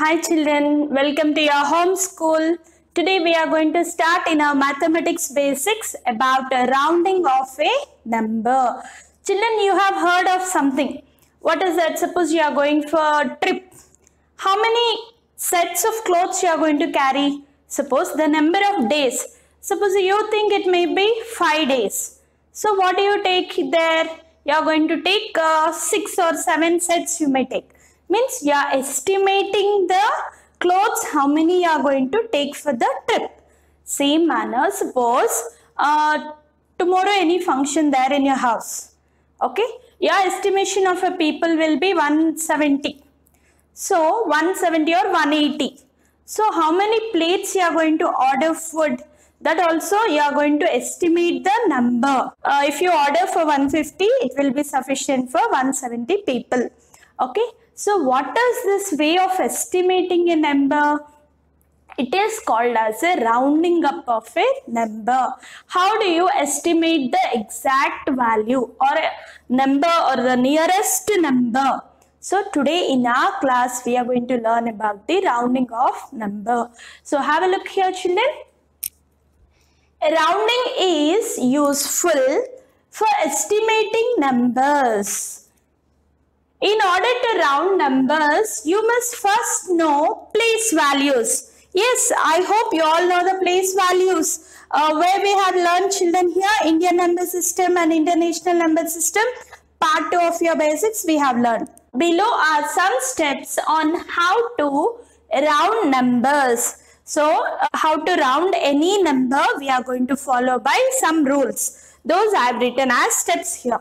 Hi children, welcome to your home school. Today we are going to start in our mathematics basics about a rounding of a number. Children, you have heard of something. What is that? Suppose you are going for a trip. How many sets of clothes you are going to carry? Suppose the number of days. Suppose you think it may be 5 days. So what do you take there? You are going to take 6 or 7 sets you may take. Means you are estimating the clothes how many you are going to take for the trip. Same manner, suppose tomorrow any function there in your house. Okay, your estimation of a people will be 170. So 170 or 180. So how many plates you are going to order food? That also you are going to estimate the number. If you order for 150, it will be sufficient for 170 people. Okay. So what is this way of estimating a number? It is called as a rounding up of a number. How do you estimate the exact value or a number or the nearest number? So today in our class we are going to learn about the rounding of number. So have a look here children. Rounding is useful for estimating numbers. In order to round numbers, you must first know place values. Yes, I hope you all know the place values. Where we have learned children here, Indian number system and international number system. Part 2 of your basics we have learned. Below are some steps on how to round numbers. So, how to round any number we are going to follow by some rules. Those I have written as steps here.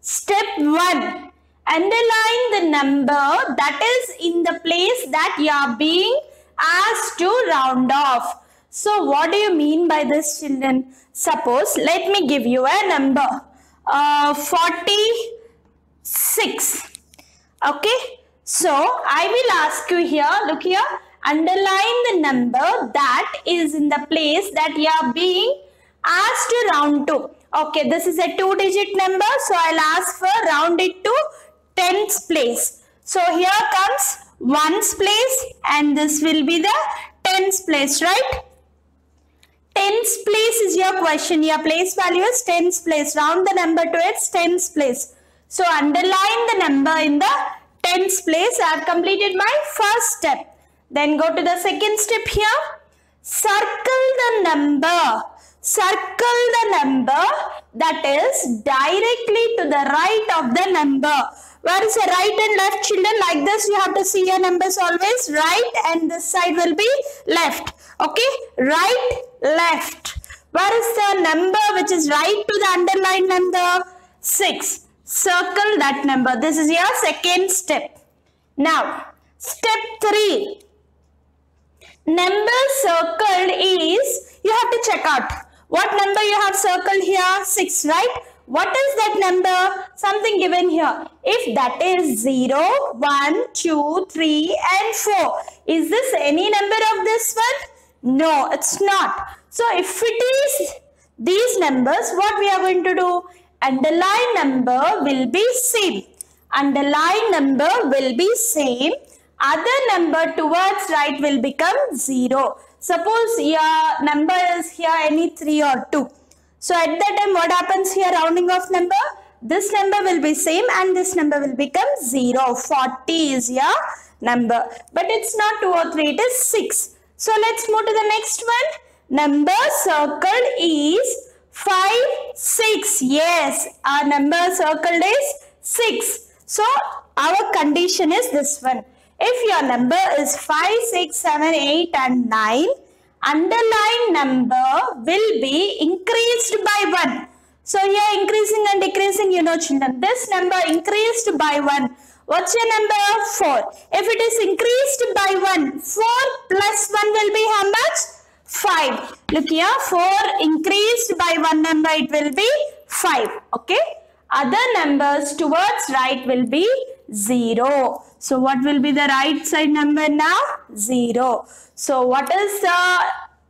Step 1. Underline the number that is in the place that you are being asked to round off. So what do you mean by this children? Suppose let me give you a number 46. Okay. So I will ask you here, look here, underline the number that is in the place that you are being asked to round to. Okay, this is a 2-digit number, so I'll ask for round it to tens place. So here comes ones place and this will be the tens place, right? Tens place is your question. Your place value is tens place. Round the number to its tens place. So underline the number in the tens place. I have completed my first step. Then go to the second step here. Circle the number. Circle the number that is directly to the right of the number. Where is the right and left children? Like this you have to see your numbers always. Right and this side will be left. Okay. Right, left. Where is the number which is right to the underlined number? 6. Circle that number. This is your second step. Now, step 3. Number circled is, you have to check out. What number you have circled here? 6, right? What is that number? Something given here. If that is 0, 1, 2, 3 and 4. Is this any number of this one? No, it's not. So if it is these numbers, what we are going to do? Underline number will be same. Underline number will be same. Other number towards right will become 0. Suppose your number is here any 3 or 2. So at that time what happens here? Rounding off number. This number will be same and this number will become 0. 40 is your number. But it's not 2 or 3. It is 6. So let's move to the next one. Number circled is 5, 6. Yes. Our number circled is 6. So our condition is this one. If your number is 5, 6, 7, 8 and 9, underlying number will be increased by 1. So here increasing and decreasing, you know children. This number increased by 1. What's your number? 4. If it is increased by 1, 4 plus 1 will be how much? 5. Look here, 4 increased by 1 number, it will be 5. Okay. Other numbers towards right will be 0. So what will be the right side number now? 0. So what is the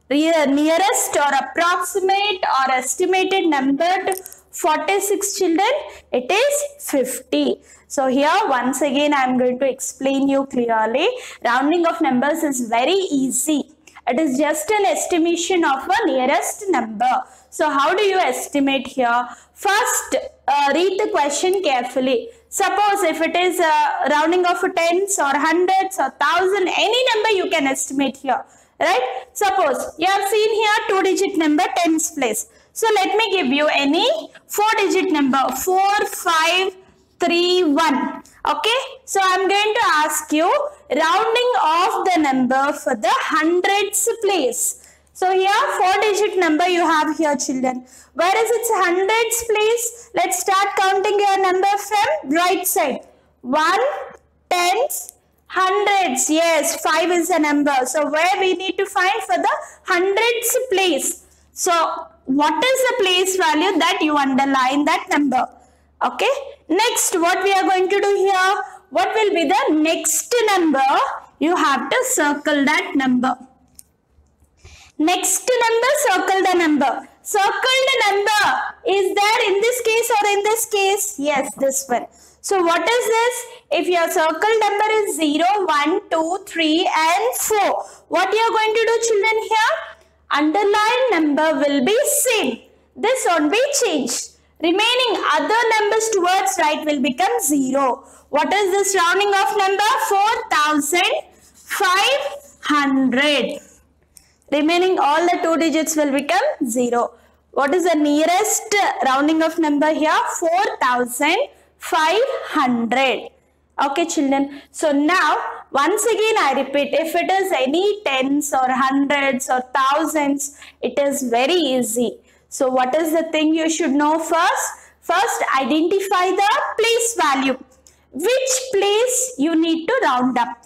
nearest or approximate or estimated number 46 children? It is 50. So here once again I am going to explain you clearly. Rounding of numbers is very easy. It is just an estimation of a nearest number. So how do you estimate here? First, read the question carefully. Suppose if it is rounding of tens or hundreds or thousand, any number you can estimate here. Right? Suppose you have seen here 2-digit number tens place. So let me give you any 4-digit number 4, 5, 3, 1. Okay, so I am going to ask you rounding of the number for the hundreds place. So here 4-digit number you have here children. Where is its hundreds place? Let's start counting your number from right side. 1, tens, hundreds. Yes, 5 is the number. So where we need to find for the hundreds place. So what is the place value that you underline that number? Okay. Next, what we are going to do here? What will be the next number? You have to circle that number. Next number, circle the number. Circle the number. Is there in this case or in this case? Yes, this one. So what is this? If your circle number is 0, 1, 2, 3 and 4. What you are going to do children here? Underline number will be same. This won't be changed. Remaining other numbers towards right will become 0. What is this rounding of number? 4,500. Remaining all the 2 digits will become 0. What is the nearest rounding of number here? 4,500. Okay children. So now once again I repeat, if it is any tens or hundreds or thousands, it is very easy. So what is the thing you should know first? First, identify the place value. Which place you need to round up.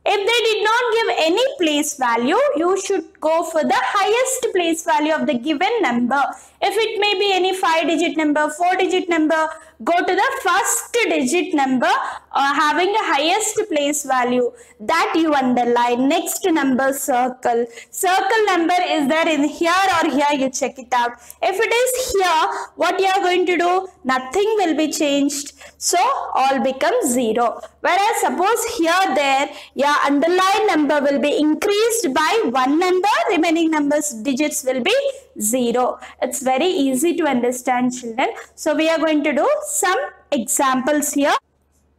If they did not give any place value, you should go for the highest place value of the given number. If it may be any 5-digit number, 4-digit number, go to the first digit number having the highest place value. That you underline. Next number circle. Circle number is there in here or here, you check it out. If it is here, what you are going to do? Nothing will be changed. So all becomes 0. Whereas suppose here there, your underline number will be increased by 1 number, remaining numbers digits will be 0. It's very easy to understand children. So we are going to do some examples here.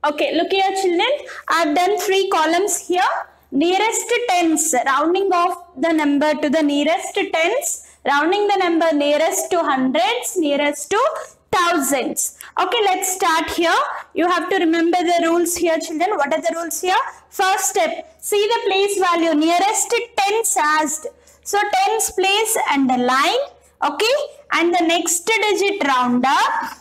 Okay, look here children. I have done 3 columns here. Nearest tens, rounding off the number to the nearest tens, rounding the number nearest to hundreds, nearest to thousands. Okay, let's start here. You have to remember the rules here children. What are the rules here? First step, see the place value nearest tens asked. So tens place underline. Okay, and the next digit round up.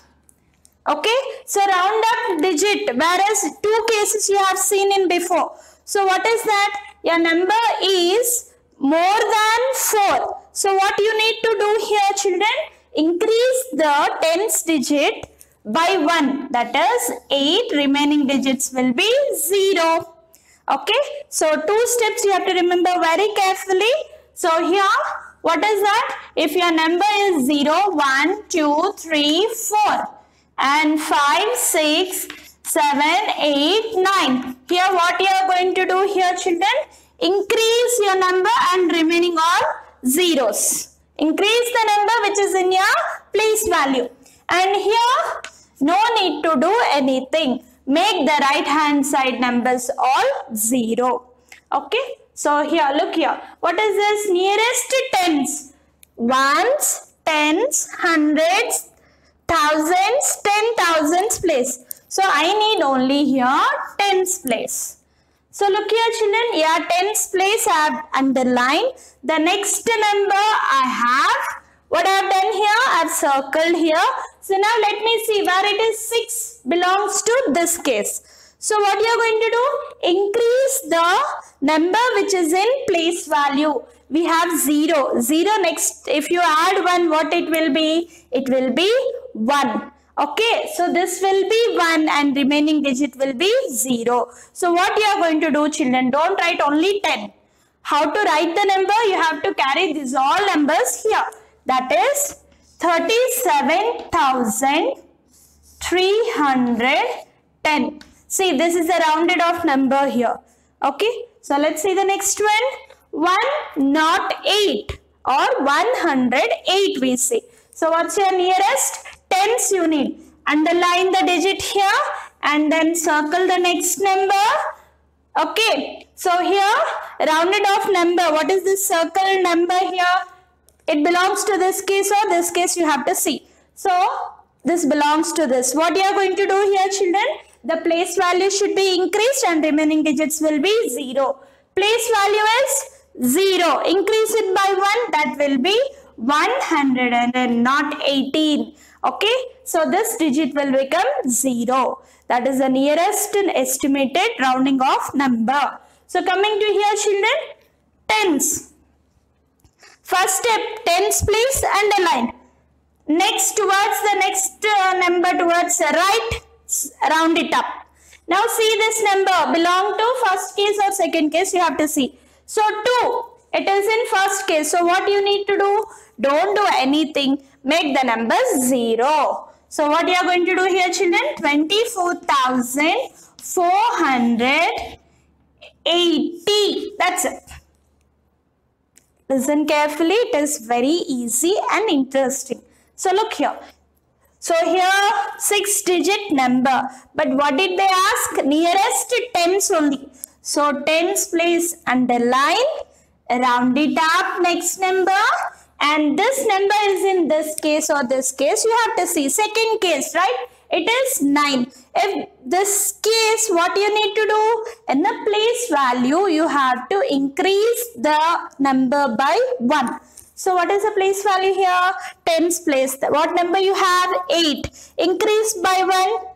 Okay, so round up digit, whereas 2 cases you have seen in before. So what is that? Your number is more than 4. So what you need to do here children? Increase the tens digit by 1. That is 8. Remaining digits will be 0. Okay, so 2 steps you have to remember very carefully. So here, what is that? If your number is 0, 1, 2, 3, 4 and 5, 6, 7, 8, 9. Here what you are going to do here children? Increase your number and remaining all zeros. Increase the number which is in your place value. And here no need to do anything. Make the right hand side numbers all 0. Okay. So here, look here. What is this? Nearest tens. Ones, tens, hundreds, thousands, 10,000s place. So I need only here tens place. So look here children, yeah, tens place I have underlined. The next number I have, what I have done here, I have circled here. So now let me see where it is 6 belongs to this case. So what you are going to do? Increase the number which is in place value. We have 0. 0 next, if you add 1, what it will be? It will be 1. Okay, so this will be 1 and remaining digit will be 0. So what you are going to do children? Don't write only 10. How to write the number? You have to carry these all numbers here. That is 37,310. See, this is a rounded off number here. Okay, so let's see the next one. 108 or 108 we say. So what's your nearest tens you need? Underline the digit here and then circle the next number. Okay, so here rounded off number. What is this circle number here? It belongs to this case or this case you have to see. So this belongs to this. What you are going to do here, children? The place value should be increased and remaining digits will be 0. Place value is 0. Increase it by 1. That will be 100 and not 18. Okay. So this digit will become 0. That is the nearest and estimated rounding off number. So coming to here, children, tens. First step, tens place, underline. Next towards the next number towards the right, round it up. Now see this number belong to first case or second case, you have to see. So 2, it is in first case. So what you need to do? Don't do anything. Make the number 0. So what you are going to do here, children? 24,480. That's it. Listen carefully. It is very easy and interesting. So look here. So here 6-digit number. But what did they ask? Nearest tens only. So tens place, underline, round it up, next number. And this number is in this case or this case. You have to see second case, right? It is 9. If this case, what you need to do? In the place value, you have to increase the number by 1. So what is the place value here? Tens place. What number you have? 8. Increase by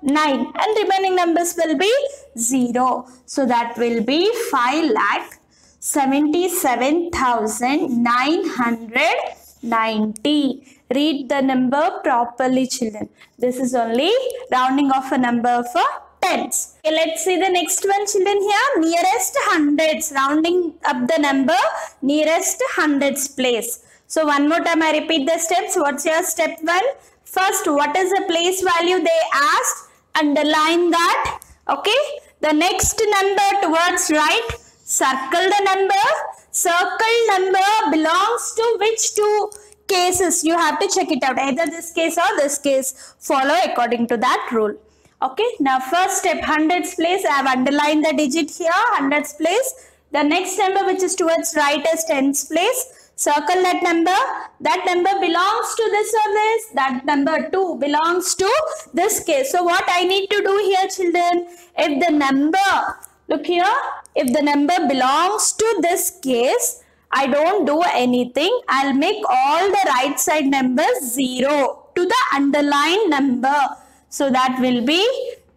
1, 9. And remaining numbers will be 0. So that will be 5,77,990. Read the number properly, children. This is only rounding off a number for tens. Okay, let's see the next one, children, here. Nearest hundreds. Rounding up the number, nearest hundreds place. So one more time I repeat the steps. What's your step 1? First, what is the place value they asked? Underline that. Okay. The next number towards right. Circle the number. Circle number belongs to which two cases? You have to check it out. Either this case or this case. Follow according to that rule. Okay. Now first step, hundreds place. I have underlined the digit here. Hundreds place. The next number which is towards right is tens place. Circle that number. That number belongs to this or this. That number 2 belongs to this case. So what I need to do here, children? If the number, look here, if the number belongs to this case, I don't do anything. I'll make all the right side numbers 0 to the underlined number. So that will be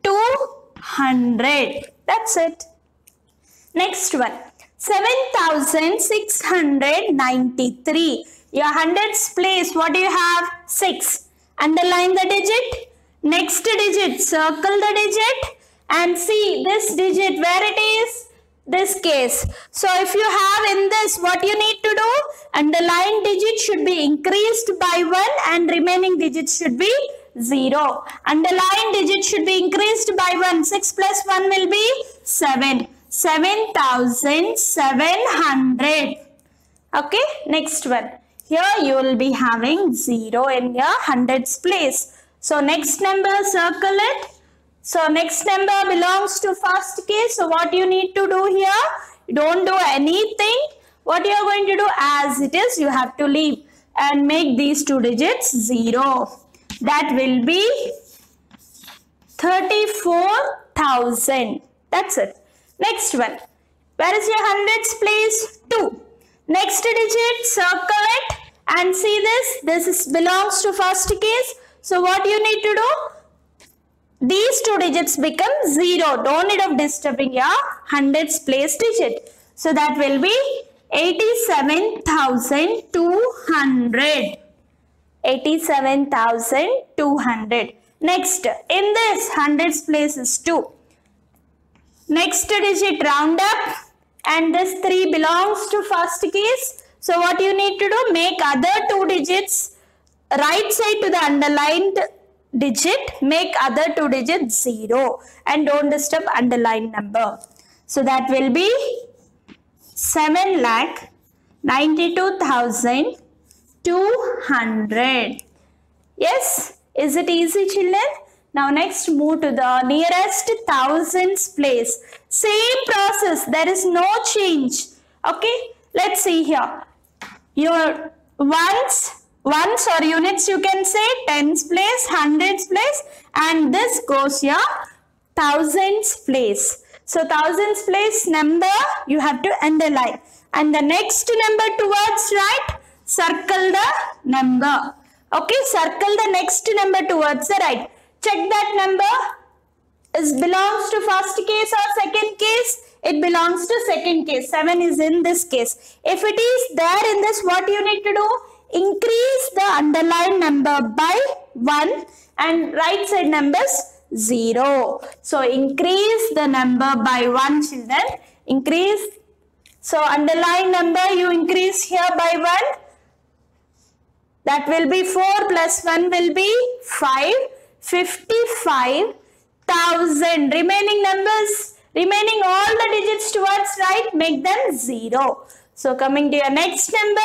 200. That's it. Next one. 7,693. Your hundreds place, what do you have? 6. Underline the digit. Next digit, circle the digit. And see this digit, where it is? This case. So if you have in this, what you need to do? Underline digit should be increased by 1 and remaining digits should be 0. Underline digit should be increased by 1. 6 plus 1 will be 7. 7,700. Okay, next one. Here you will be having 0 in your hundreds place. So next number, circle it. So next number belongs to first case. So what you need to do here? Don't do anything. What you are going to do as it is, you have to leave and make these two digits 0. That will be 34,000. That's it. Next one. Where is your hundreds place? 2. Next digit, circle it and see this. This belongs to first case. So what you need to do? These two digits become 0. Don't need of disturbing your hundreds place digit. So that will be 87,200. 87,200. Next, in this hundreds place is 2. Next digit, round up, and this 3 belongs to first case. So what you need to do? Make other two digits right side to the underlined digit, make other two digits 0 and don't disturb underlined number. So that will be 7,92,200. Yes, is it easy, children? Now next move to the nearest thousands place. Same process, there is no change. Okay, let's see here. Your ones or units you can say, tens place, hundreds place, and this goes your thousands place. So thousands place number you have to underline, and the next number towards right, circle the number. Okay, circle the next number towards the right. Check that number belongs to first case or second case. It belongs to second case. 7 is in this case. If it is there in this, what you need to do? Increase the underlined number by 1 and right side numbers 0. So increase the number by 1, children. Increase. So underlined number you increase here by 1. That will be 4 plus 1 will be 5. 55,000. Remaining numbers, remaining all the digits towards right, make them 0. So coming to your next number,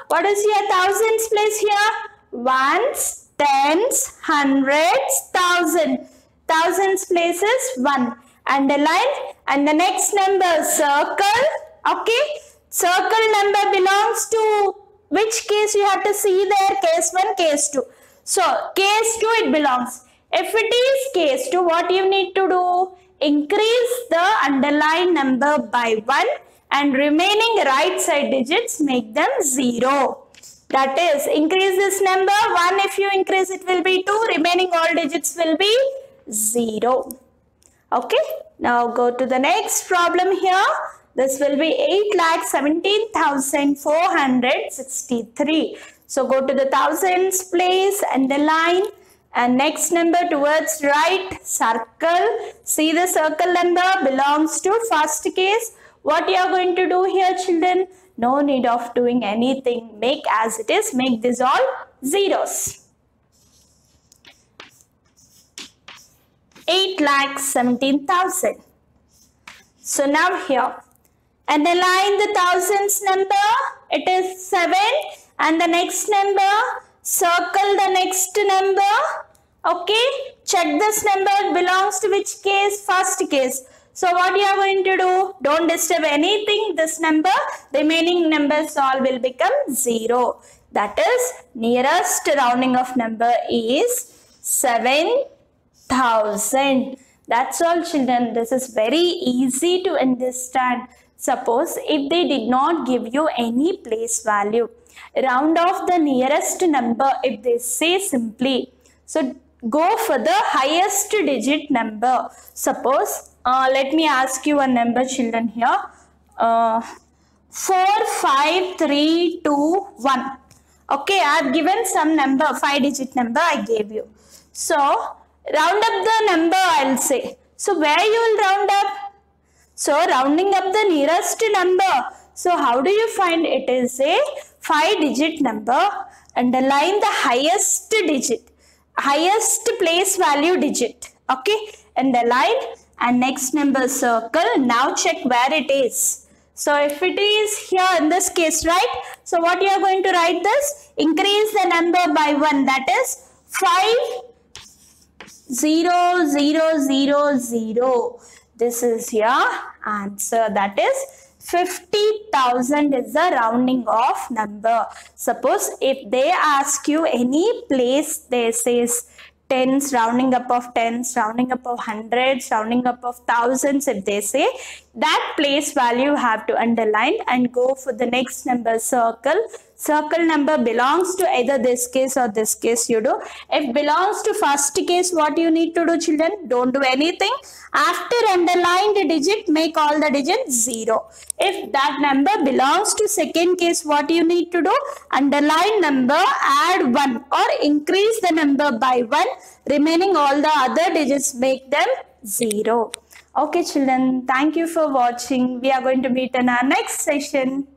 what is your thousands place here? Ones, tens, hundreds, thousand. Thousands places 1. Underline, and the next number circle. Okay, circle number belongs to which case you have to see there? Case 1, case 2. So case 2 it belongs. If it is case 2, what you need to do? Increase the underlined number by 1 and remaining right side digits make them 0. That is, increase this number 1. If you increase it will be 2. Remaining all digits will be 0. Okay. Now go to the next problem here. This will be 8,17,463. So go to the thousands place, underline, and next number towards right, circle. See the circle number belongs to first case. What you are going to do here, children? No need of doing anything. Make as it is. Make this all zeros. 8,17,000. So now here, underline the thousands number. It is 7, and the next number, circle the next number. Okay, check this number belongs to which case? First case. So what you are going to do? Don't disturb anything. This number, remaining numbers all will become 0. That is, nearest rounding of number is 7,000. That's all, children. This is very easy to understand. Suppose if they did not give you any place value, round off the nearest number if they say simply. So go for the highest digit number. Suppose, let me ask you a number, children, here. 45321. Okay, I have given some number, 5-digit number I gave you. So round up the number, I'll say. So where you will round up? So rounding up the nearest number. So how do you find it? Is a 5-digit number. Underline the highest digit, highest place value digit. Okay, underline, and next number circle. Now check where it is. So if it is here in this case, right? So what you are going to write this? Increase the number by 1. That is 5,0,0,0. This is your answer. That is 50,000 is the rounding off number. Suppose if they ask you any place, they says tens, rounding up of tens, rounding up of hundreds, rounding up of thousands. If they say that place value, you have to underline and go for the next number, circle. Circle number belongs to either this case or this case you do. If belongs to first case, what you need to do, children? Don't do anything. After underlined digit, make all the digits 0. If that number belongs to second case, what you need to do? Underline number, add 1 or increase the number by 1. Remaining all the other digits, make them 0. Okay, children, thank you for watching. We are going to meet in our next session.